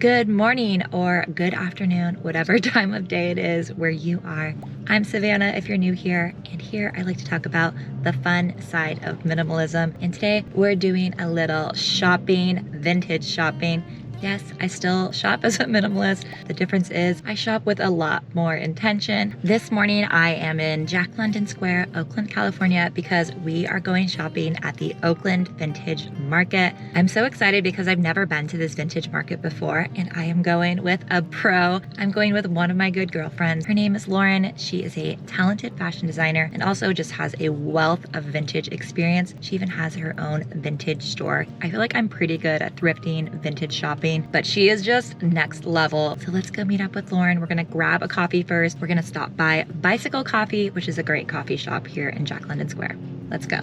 Good morning or good afternoon, whatever time of day it is where you are. I'm Savannah if you're new here, and here I like to talk about the fun side of minimalism. And today we're doing a little shopping, vintage shopping. Yes, I still shop as a minimalist. The difference is I shop with a lot more intention. This morning I am in Jack London Square, Oakland, California, because we are going shopping at the Oakland Vintage Market. I'm so excited because I've never been to this vintage market before, and I am going with a pro. I'm going with one of my good girlfriends. Her name is Lauren. She is a talented fashion designer and also just has a wealth of vintage experience. She even has her own vintage store. I feel like I'm pretty good at thrifting, vintage shopping, but she is just next level. So let's go meet up with Lauren. We're gonna grab a coffee first. We're gonna stop by Bicycle Coffee, which is a great coffee shop here in Jack London Square. Let's go.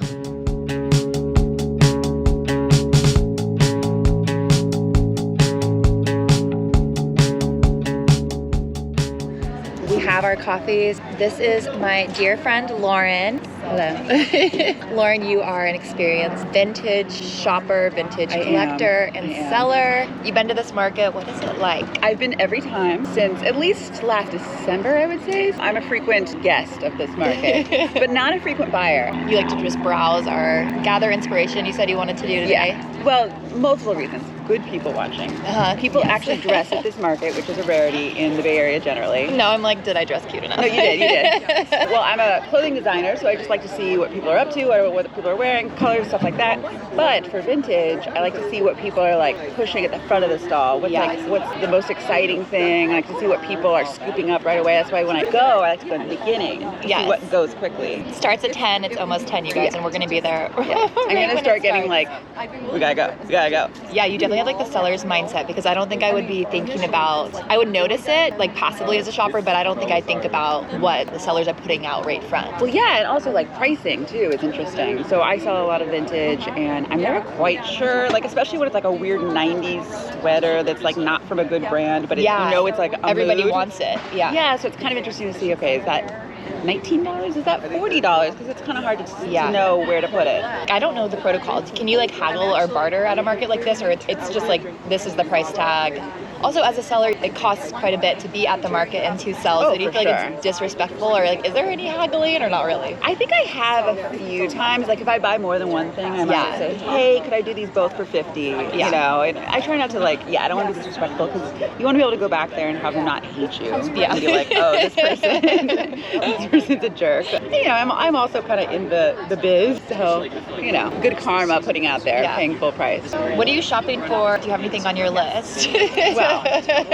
We have our coffees. This is my dear friend, Lauren. Hello. Lauren, you are an experienced vintage shopper, vintage collector, and seller. You've been to this market. What is it like? I've been every time since at least last December, I would say. I'm a frequent guest of this market, but not a frequent buyer. You like to just browse or gather inspiration, you said you wanted to do today? Yeah. Well, multiple reasons. Good people watching. People actually dress at this market, which is a rarity in the Bay Area generally. No, I'm like, did I dress cute enough? No, you did. Well, I'm a clothing designer, so I just like to see what people are up to, what people are wearing, colors, stuff like that. But for vintage, I like to see what people are like pushing at the front of the stall. What's the most exciting thing? I like to see what people are scooping up right away. That's why when I go, I like to go in the beginning to see what goes quickly. It starts at 10, it's almost 10, you guys, and we're gonna be there. Yeah. I'm gonna start getting like, we gotta go. Yeah, you definitely have like the seller's mindset, because I don't think I would be thinking about, I would notice it like possibly as a shopper, but I don't think I think about what the sellers are putting out right front. Well, yeah, and also like pricing too is interesting. So I sell a lot of vintage, and I'm never quite sure, like especially when it's like a weird 90s sweater that's like not from a good brand, but you know it's like everybody mood. wants it. Yeah, so it's kind of interesting to see, okay, is that $19? Is that $40? Because it's kind of hard to know where to put it. I don't know the protocol. Can you like haggle or barter at a market like this, or it's just like this is the price tag? Also, as a seller, it costs quite a bit to be at the market and to sell. So do you feel like it's disrespectful, or like is there any haggling or not really? I think I have a few times. Like if I buy more than one thing, I might say, hey, could I do these both for 50? You know, and I try not to like, I don't want to be disrespectful, because you want to be able to go back there and have them not hate you. Yeah. And be like, oh, this person's a jerk. But, you know, I'm also kind of in the biz, so, you know, good karma putting out there, paying full price. What are you shopping for? Do you have anything on your list? Well,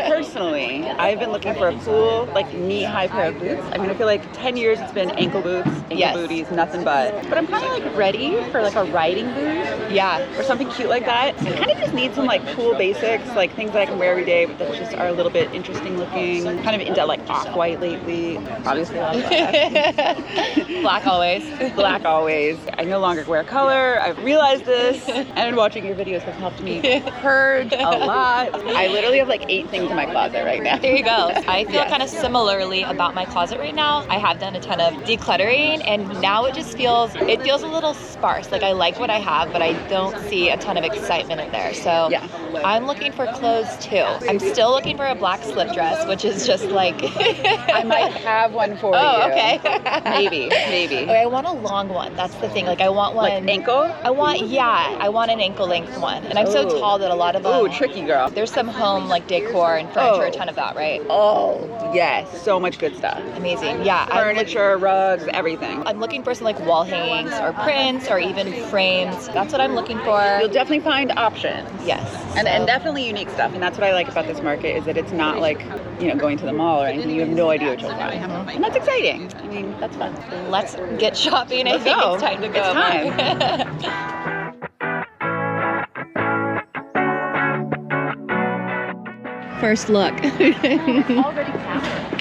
personally, I've been looking for a cool, like knee-high pair of boots. I mean, I feel like 10 years it's been ankle boots, booties, nothing but. But I'm kind of like ready for like a riding boot. Yeah. Or something cute like that. I kind of just need some like cool basics, like things that I can wear every day, but that just are a little bit interesting looking. I'm kind of into like off-white lately. Obviously, a lot of black. Black always. Black always. I no longer wear color. I've realized this, and watching your videos has helped me purge a lot. I literally have like 8 things in my closet right now. There you go. I feel kind of similarly about my closet right now. I have done a ton of decluttering, and now it feels a little sparse. Like I like what I have, but I don't see a ton of excitement in there. So I'm looking for clothes too. I'm still looking for a black slip dress, which is just like I might have one for you. Oh, okay. Maybe. Okay, I want a long one. That's the thing. Like I want one. Like ankle? I want an ankle length one. And I'm so tall that a lot of them. Ooh, tricky girl. There's some home like decor and furniture, a ton of that, right? Oh, yes. So much good stuff. Amazing. Yeah. Furniture, rugs, everything. I'm looking for some like wall hangings or prints or even frames. That's what I'm looking for. You'll definitely find options. Yes. And definitely unique stuff. And that's what I like about this market, is that it's not like, you know, going to the mall or anything. You have no idea what you'll find. And that's exciting. I mean, that's fun. Let's get shopping. I think it's time to go. It's time. First look. Already counted.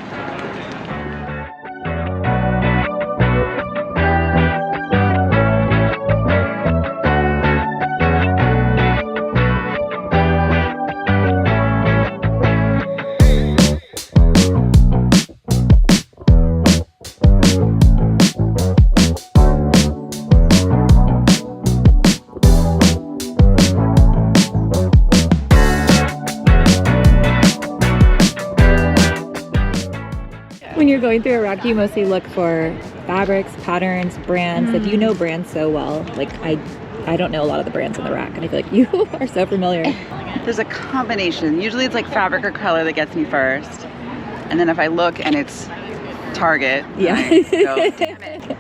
going through a rack, you mostly look for fabrics, patterns, brands. Like, you know brands so well. Like, I don't know a lot of the brands in the rack, and I feel like you are so familiar. There's a combination. Usually it's like fabric or color that gets me first. And then if I look and it's Target, Yeah. I go, damn it.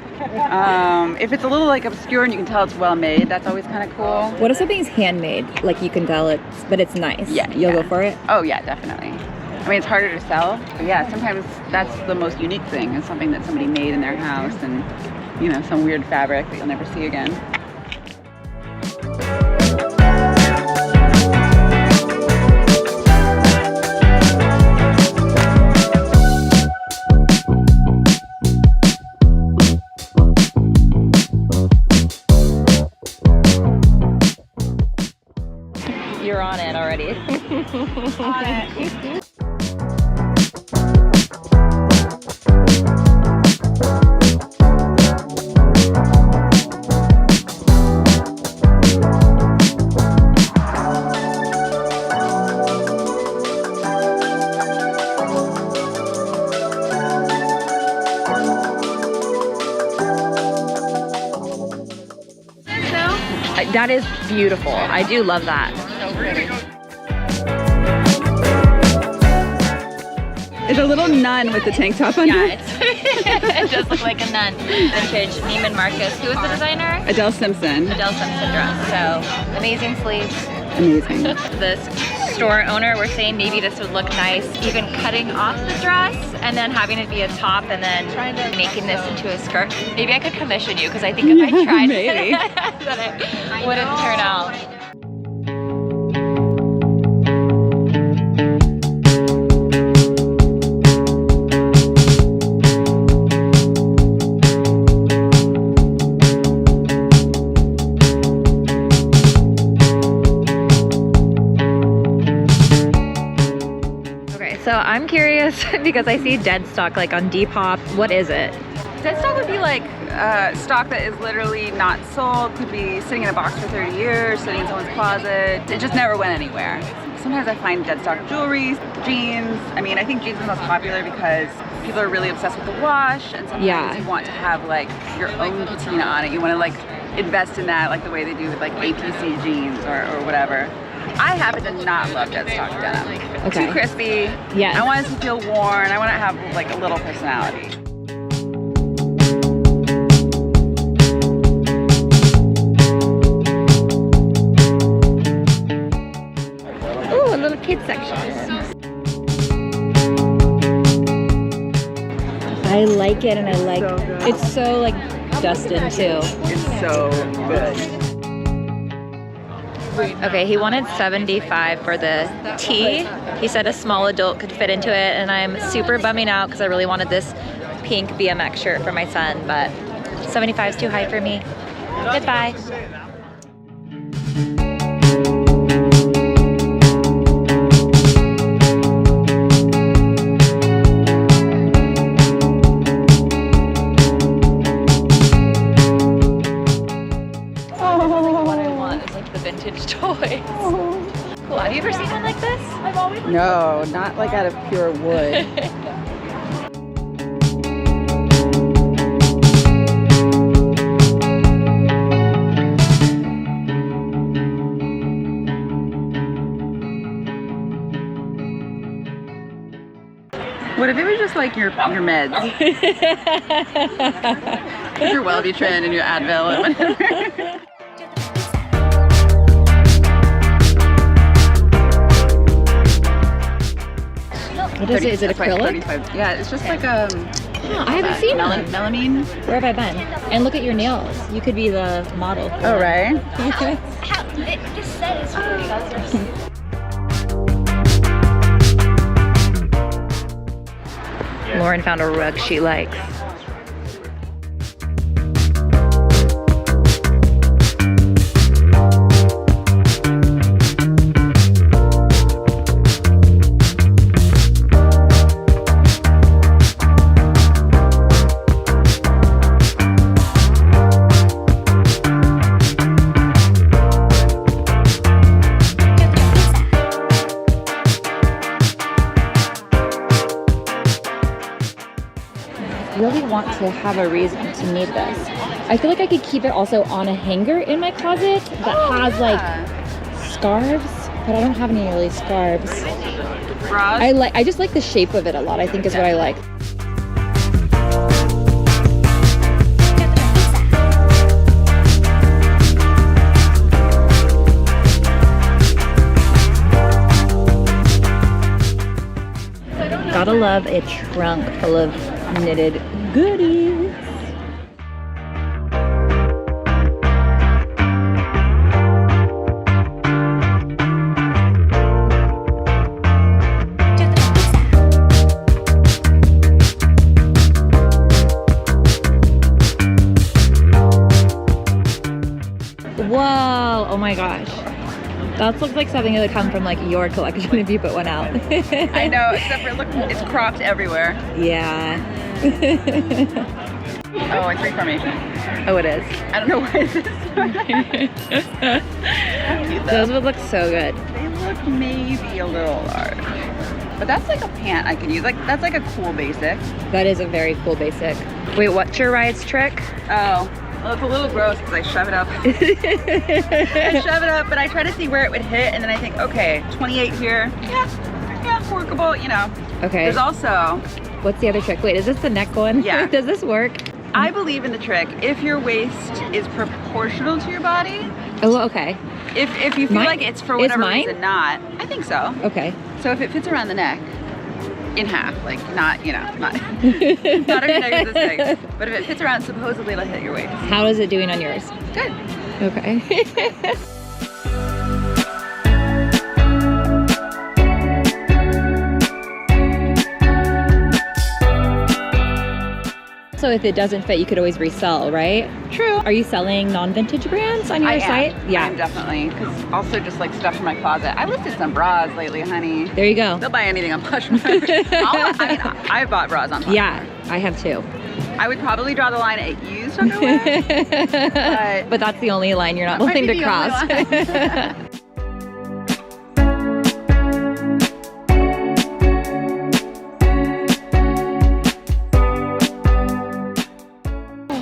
If it's a little like obscure and you can tell it's well made, that's always kind of cool. What if something's handmade? Like, you can tell but it's nice. Yeah, You'll go for it? Oh yeah, definitely. I mean, it's harder to sell, but yeah, sometimes that's the most unique thing, is something that somebody made in their house, and you know, some weird fabric that you'll never see again. You're on it already. On it. That is beautiful. I do love that. It's a little nun with the tank top under. Yeah, it does look like a nun. Vintage Neiman Marcus. Who is the designer? Adele Simpson. Adele Simpson dress. So amazing sleeves. Amazing. This store owner, we're saying maybe this would look nice, even cutting off the dress and then having it be a top and then making this into a skirt. Maybe I could commission you, because I think if I tried maybe. that it wouldn't turn out. So I'm curious because I see dead stock like on Depop. What is it? Dead stock would be like stock that is literally not sold, could be sitting in a box for 30 years, sitting in someone's closet. It just never went anywhere. Sometimes I find dead stock jewelry, jeans. I mean, I think jeans is most popular because people are really obsessed with the wash, and sometimes you want to have like your own patina on it. You want to like invest in that, like the way they do with like APC jeans or whatever. I happen to not love dead stock denim. Okay. Too crispy. Yeah. I want it to feel worn. I want to have like a little personality. Ooh, a little kid section. I like it, and I like it's so like Dustin too. It's so good. Okay, he wanted $75 for the tee. He said a small adult could fit into it, and I'm super bumming out because I really wanted this pink BMX shirt for my son, but 75 is too high for me. Goodbye. Vintage toys. Cool. Have you ever seen one like this? No, not like out of pure wood. What if it was just like your meds? Your Wellbutrin and your Advil and whatever. What is it? Is it acrylic? Yeah, it's just like I haven't seen one. Melamine. Where have I been? And look at your nails. You could be the model. Oh, right? It just said it's $40. Lauren found a rug she likes. to have a reason to need this. I feel like I could keep it also on a hanger in my closet that has like scarves, but I don't have any really scarves. Bras? I just like the shape of it a lot, I think is what I like. Gotta love a trunk full of knitted goodies. Whoa, oh my gosh. That looks like something that would come from like your collection if you put one out. I know, except for look, it's cropped everywhere. Yeah. Oh, it's reformation. Oh, it is. I don't know why this is. Those would look so good. They look maybe a little large. But that's like a pant I could use. Like that's like a cool basic. That is a very cool basic. Wait, what's your rise trick? Oh. Well, it's a little gross because I shove it up. I shove it up, but I try to see where it would hit, and then I think, okay, 28 here. Yeah, workable, you know. Okay. There's also... What's the other trick? Wait, is this the neck one? Yeah. Does this work? I believe in the trick. If your waist is proportional to your body. Oh, okay. If you feel like it's for whatever reason not, I think so. Okay. So if it fits around the neck, in half, like not, you know, not, not if your neck is this big, but if it fits around, supposedly it'll hit your waist. How is it doing on yours? Good. Okay. So if it doesn't fit, you could always resell, right? True. Are you selling non-vintage brands on your site? Yeah, I'm definitely. Because also just like stuff from my closet. I listed some bras lately, honey. There you go. They'll buy anything on Poshmark. I've bought bras on Poshmark. Yeah, I have too. I would probably draw the line at used underwear. but that's the only line you're not willing to cross.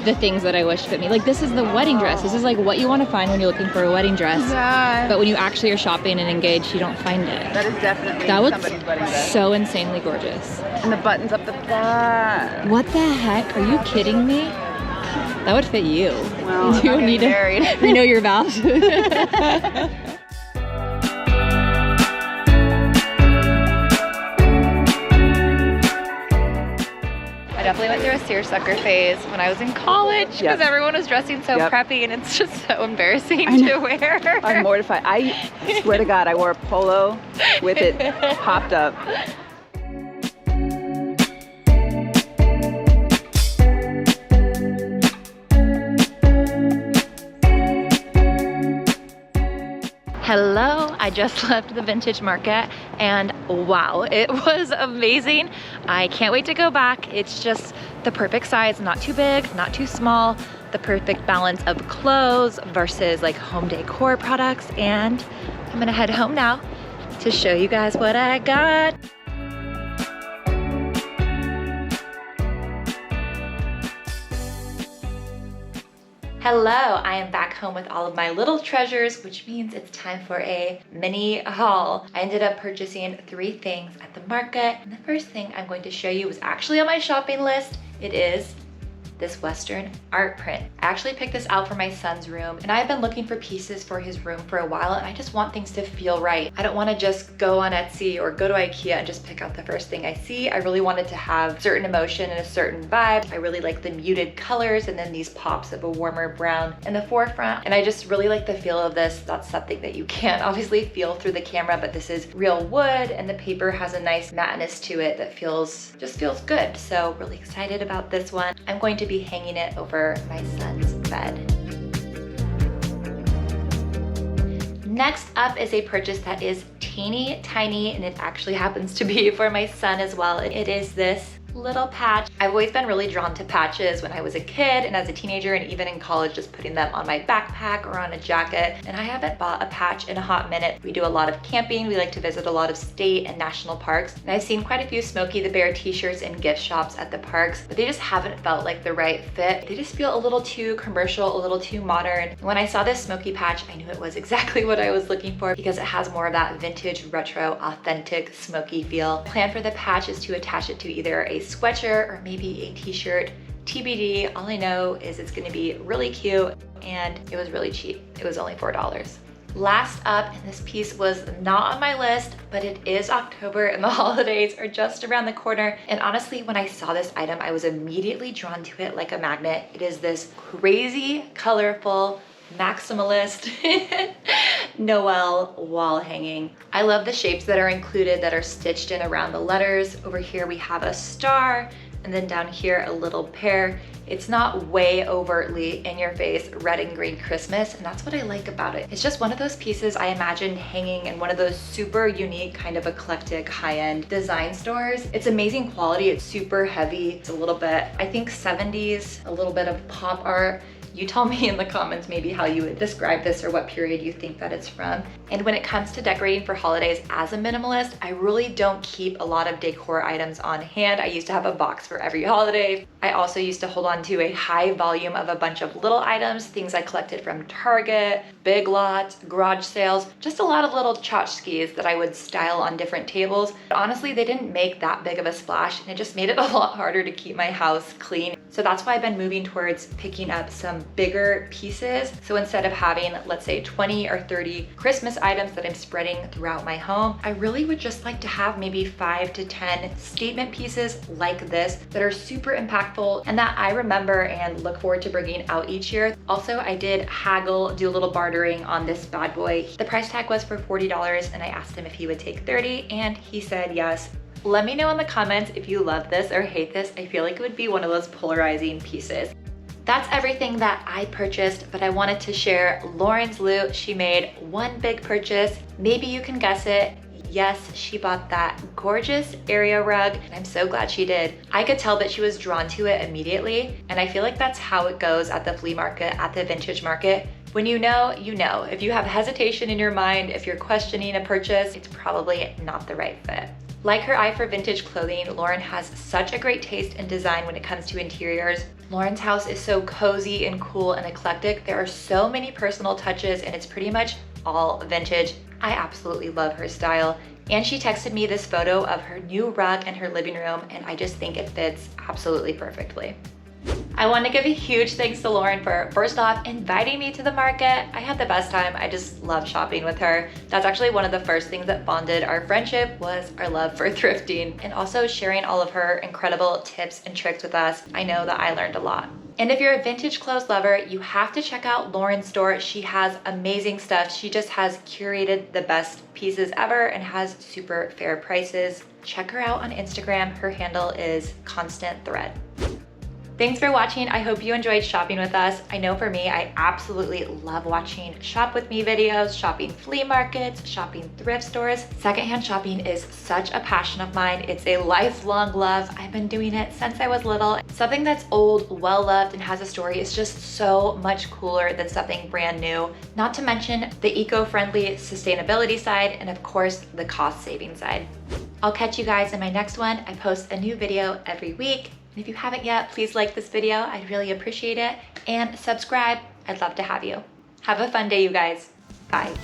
The things that I wish fit me. Like this is the wedding dress. This is like what you want to find when you're looking for a wedding dress. Yeah. But when you actually are shopping and engaged, you don't find it. That is definitely somebody's wedding dress. So insanely gorgeous. And the buttons up the back. What the heck? Are you kidding me? That would fit you. Well, you need to renew your vows. I definitely went through a seersucker phase when I was in college because everyone was dressing so preppy, and it's just so embarrassing to wear. I'm mortified. I swear to God, I wore a polo with it popped up. Hello, I just left the Vintage Market and wow, it was amazing. I can't wait to go back. It's just the perfect size, not too big, not too small, the perfect balance of clothes versus like home decor products. And I'm gonna head home now to show you guys what I got. Hello, I am back home with all of my little treasures, which means it's time for a mini haul. I ended up purchasing 3 things at the market, and the first thing I'm going to show you was actually on my shopping list. It is this Western art print. I actually picked this out for my son's room, and I've been looking for pieces for his room for a while, and I just want things to feel right. I don't want to just go on Etsy or go to IKEA and just pick out the first thing I see. I really wanted to have certain emotion and a certain vibe. I really like the muted colors and then these pops of a warmer brown in the forefront, and I just really like the feel of this. That's something that you can't obviously feel through the camera, but this is real wood, and the paper has a nice mattness to it that just feels good. So really excited about this one. I'm going to be hanging it over my son's bed. Next up is a purchase that is teeny tiny, and it actually happens to be for my son as well. It is this little patch. I've always been really drawn to patches when I was a kid and as a teenager, and even in college, just putting them on my backpack or on a jacket. And I haven't bought a patch in a hot minute. We do a lot of camping. We like to visit a lot of state and national parks. And I've seen quite a few Smokey the Bear t-shirts in gift shops at the parks, but they just haven't felt like the right fit. They just feel a little too commercial, a little too modern. And when I saw this Smokey patch, I knew it was exactly what I was looking for because it has more of that vintage, retro, authentic Smokey feel. Plan for the patch is to attach it to either a sweatshirt or maybe a t-shirt. TBD, all I know is it's gonna be really cute and it was really cheap. It was only $4. Last up, and this piece was not on my list, but it is October and the holidays are just around the corner. And honestly, when I saw this item, I was immediately drawn to it like a magnet. It is this crazy, colorful, maximalist Noel wall hanging. I love the shapes that are included that are stitched in around the letters. Over here we have a star, and then down here a little pear. It's not way overtly in your face red and green Christmas, and that's what I like about it. It's just one of those pieces I imagine hanging in one of those super unique, kind of eclectic, high-end design stores. It's amazing quality, it's super heavy. It's a little bit, I think 70s, a little bit of pop art. You tell me in the comments maybe how you would describe this or what period you think that it's from. And when it comes to decorating for holidays as a minimalist, I really don't keep a lot of decor items on hand. I used to have a box for every holiday. I also used to hold on to a high volume of a bunch of little items, things I collected from Target, Big Lots, garage sales, just a lot of little tchotchkes that I would style on different tables. But honestly, they didn't make that big of a splash and it just made it a lot harder to keep my house clean. So that's why I've been moving towards picking up some bigger pieces. So instead of having, let's say 20 or 30 Christmas items that I'm spreading throughout my home, I really would just like to have maybe 5 to 10 statement pieces like this that are super impactful and that I remember and look forward to bringing out each year. Also, I did haggle, do a little bartering on this bad boy. The price tag was for $40 and I asked him if he would take 30 and he said yes. Let me know in the comments if you love this or hate this. I feel like it would be one of those polarizing pieces. That's everything that I purchased, but I wanted to share Lauren's loot. She made one big purchase. Maybe you can guess it. Yes, she bought that gorgeous area rug, and I'm so glad she did. I could tell that she was drawn to it immediately, and I feel like that's how it goes at the flea market, at the vintage market. When you know, you know. If you have hesitation in your mind, if you're questioning a purchase, it's probably not the right fit. Like her eye for vintage clothing, Lauren has such a great taste in design when it comes to interiors. Lauren's house is so cozy and cool and eclectic. There are so many personal touches and it's pretty much all vintage. I absolutely love her style. And she texted me this photo of her new rug in her living room and I just think it fits absolutely perfectly. I want to give a huge thanks to Lauren for, first off, inviting me to the market. I had the best time. I just love shopping with her. That's actually one of the first things that bonded our friendship was our love for thrifting and also sharing all of her incredible tips and tricks with us. I know that I learned a lot. And if you're a vintage clothes lover, you have to check out Lauren's store. She has amazing stuff. She just has curated the best pieces ever and has super fair prices. Check her out on Instagram. Her handle is Constant Thread. Thanks for watching. I hope you enjoyed shopping with us. I know for me, I absolutely love watching shop with me videos, shopping flea markets, shopping thrift stores. Secondhand shopping is such a passion of mine. It's a lifelong love. I've been doing it since I was little. Something that's old, well-loved, and has a story is just so much cooler than something brand new. Not to mention the eco-friendly sustainability side, and of course, the cost-saving side. I'll catch you guys in my next one. I post a new video every week. And if you haven't yet, please like this video. I'd really appreciate it. And subscribe. I'd love to have you. Have a fun day, you guys. Bye.